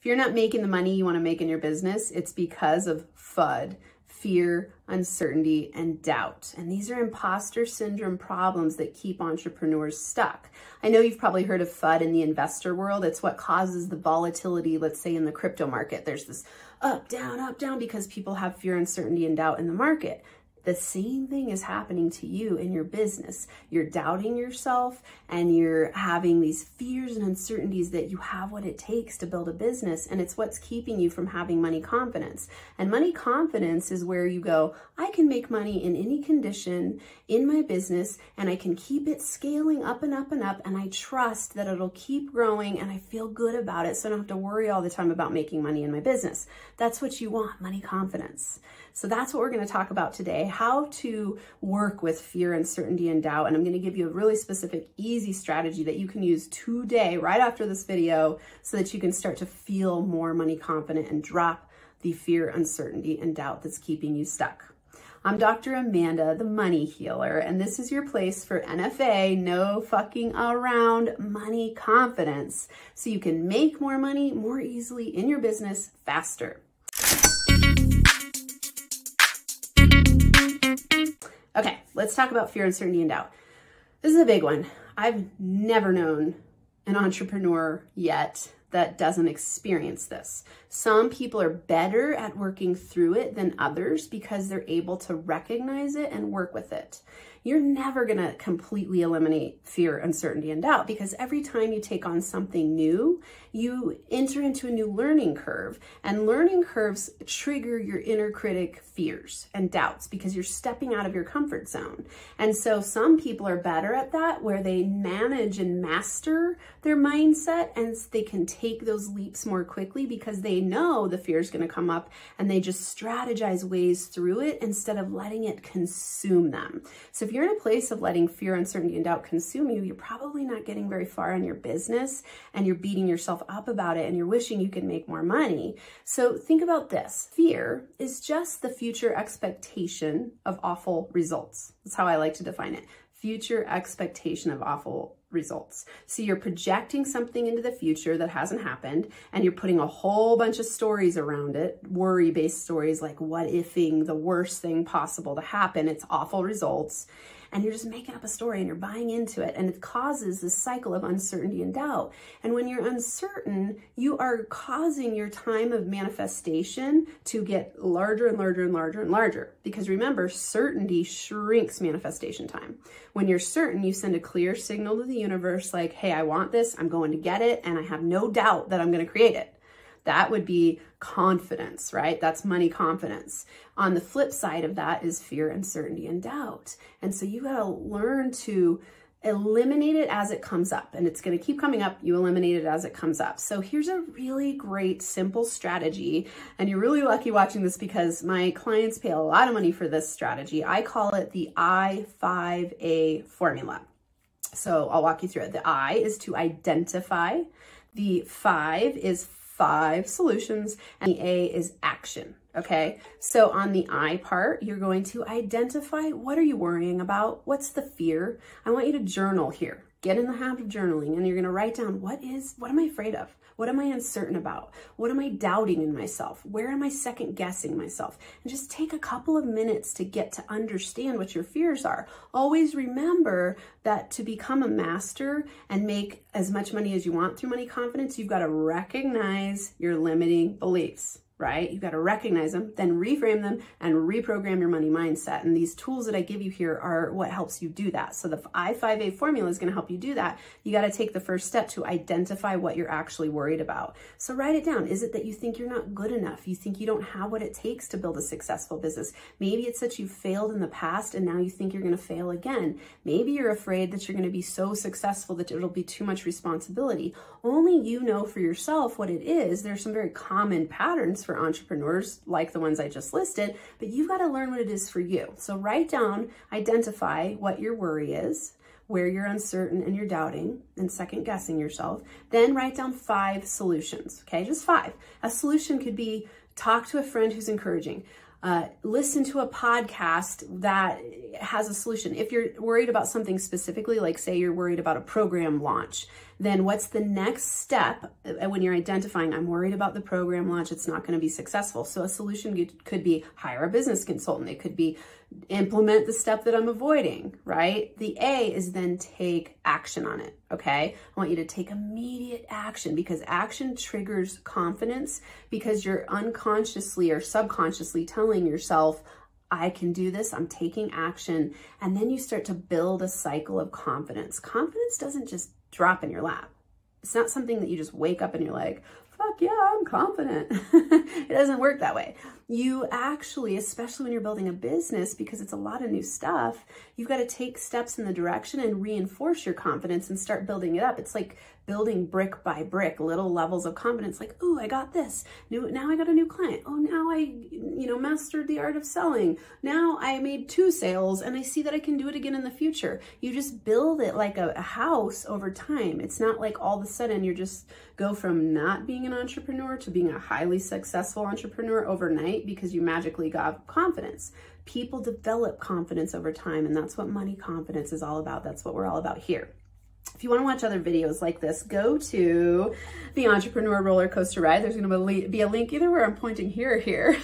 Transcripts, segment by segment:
If you're not making the money you want to make in your business, it's because of FUD, fear, uncertainty, and doubt. And these are imposter syndrome problems that keep entrepreneurs stuck. I know you've probably heard of FUD in the investor world. It's what causes the volatility, let's say in the crypto market. There's this up, down, because people have fear, uncertainty, and doubt in the market. The same thing is happening to you in your business. You're doubting yourself and you're having these fears and uncertainties that you have what it takes to build a business, and it's what's keeping you from having money confidence. And money confidence is where you go, I can make money in any condition in my business and I can keep it scaling up and up and up, and I trust that it'll keep growing and I feel good about it, so I don't have to worry all the time about making money in my business. That's what you want, money confidence. So that's what we're going to talk about today, how to work with fear, uncertainty, and doubt. And I'm going to give you a really specific, easy strategy that you can use today, right after this video, so that you can start to feel more money confident and drop the fear, uncertainty, and doubt that's keeping you stuck. I'm Dr. Amanda, the Money Healer, and this is your place for NFA, no fucking around, money confidence, so you can make more money more easily in your business faster. Okay, let's talk about fear, uncertainty, and doubt. This is a big one. I've never known an entrepreneur yet that doesn't experience this. Some people are better at working through it than others because they're able to recognize it and work with it. You're never going to completely eliminate fear, uncertainty, and doubt, because every time you take on something new, you enter into a new learning curve, and learning curves trigger your inner critic fears and doubts because you're stepping out of your comfort zone. And so some people are better at that, where they manage and master their mindset and they can take those leaps more quickly because they know the fear is going to come up and they just strategize ways through it instead of letting it consume them. So if you're in a place of letting fear, uncertainty, and doubt consume you, you're probably not getting very far in your business and you're beating yourself up about it and you're wishing you could make more money. So think about this. Fear is just the future expectation of awful results. That's how I like to define it. Future expectation of awful results. So you're projecting something into the future that hasn't happened, and you're putting a whole bunch of stories around it, worry-based stories like what ifing the worst thing possible to happen, it's awful results, and you're just making up a story and you're buying into it, and it causes this cycle of uncertainty and doubt. And when you're uncertain, you are causing your time of manifestation to get larger and larger and larger and larger, because remember, certainty shrinks manifestation time. When you're certain, you send a clear signal to the universe like, hey, I want this, I'm going to get it, and I have no doubt that I'm going to create it. That would be confidence, right? That's money confidence. On the flip side of that is fear, uncertainty, and doubt. And so you got to learn to eliminate it as it comes up, and it's going to keep coming up. You eliminate it as it comes up. So here's a really great, simple strategy. And you're really lucky watching this because my clients pay a lot of money for this strategy. I call it the I5A Formula. So I'll walk you through it. The I is to identify. The 5 is 5 solutions, and the A is action. Okay, so on the I part, you're going to identify, what are you worrying about? What's the fear? I want you to journal here. Get in the habit of journaling, and you're going to write down, what am I afraid of? What am I uncertain about? What am I doubting in myself? Where am I second guessing myself? And just take a couple of minutes to get to understand what your fears are. Always remember that to become a master and make as much money as you want through money confidence, you've got to recognize your limiting beliefs. Right? You've got to recognize them, then reframe them and reprogram your money mindset. And these tools that I give you here are what helps you do that. So the I5A formula is going to help you do that. You got to take the first step to identify what you're actually worried about. So write it down. Is it that you think you're not good enough? You think you don't have what it takes to build a successful business? Maybe it's that you failed in the past and now you think you're going to fail again. Maybe you're afraid that you're going to be so successful that it'll be too much responsibility. Only you know for yourself what it is. There's some very common patterns for entrepreneurs like the ones I just listed, but you've got to learn what it is for you. So write down, identify what your worry is, where you're uncertain and you're doubting and second guessing yourself. Then write down 5 solutions, okay? Just 5. A solution could be talk to a friend who's encouraging. Listen to a podcast that has a solution. If you're worried about something specifically, like say you're worried about a program launch, then what's the next step when you're identifying, I'm worried about the program launch, it's not going to be successful. So a solution could be hire a business consultant. It could be implement the step that I'm avoiding, right? The A is then take action on it, okay? I want you to take immediate action, because action triggers confidence, because you're unconsciously or subconsciously telling yourself, I can do this, I'm taking action. And then you start to build a cycle of confidence. Confidence doesn't just drop in your lap. It's not something that you just wake up and you're like, fuck yeah, I'm confident. It doesn't work that way. You actually, especially when you're building a business, because it's a lot of new stuff, you've got to take steps in the direction and reinforce your confidence and start building it up. It's like building brick by brick, little levels of confidence, like, oh, I got this. Now I got a new client. Oh, now I, mastered the art of selling. Now I made 2 sales and I see that I can do it again in the future. You just build it like a house over time. It's not like all of a sudden you just go from not being an entrepreneur to being a highly successful entrepreneur overnight because you magically got confidence. People develop confidence over time, and that's what money confidence is all about. That's what we're all about here. If you want to watch other videos like this, go to the Entrepreneur Roller Coaster Ride. There's going to be a link either where I'm pointing here or here,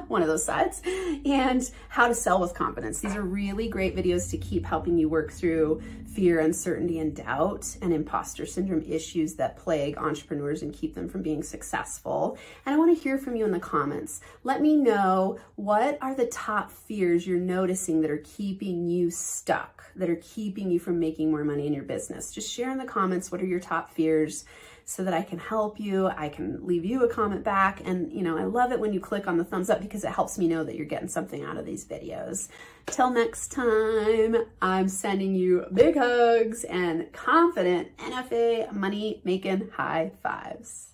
one of those sides, and how to sell with confidence. These are really great videos to keep helping you work through fear, uncertainty, and doubt, and imposter syndrome issues that plague entrepreneurs and keep them from being successful. And I want to hear from you in the comments. Let me know, what are the top fears you're noticing that are keeping you stuck, that are keeping you from making more money in your business? Just share in the comments, what are your top fears, so that I can help you. I can leave you a comment back. And I love it when you click on the thumbs up, because it helps me know that you're getting something out of these videos. Till next time, I'm sending you big hugs and confident NFA money making high fives.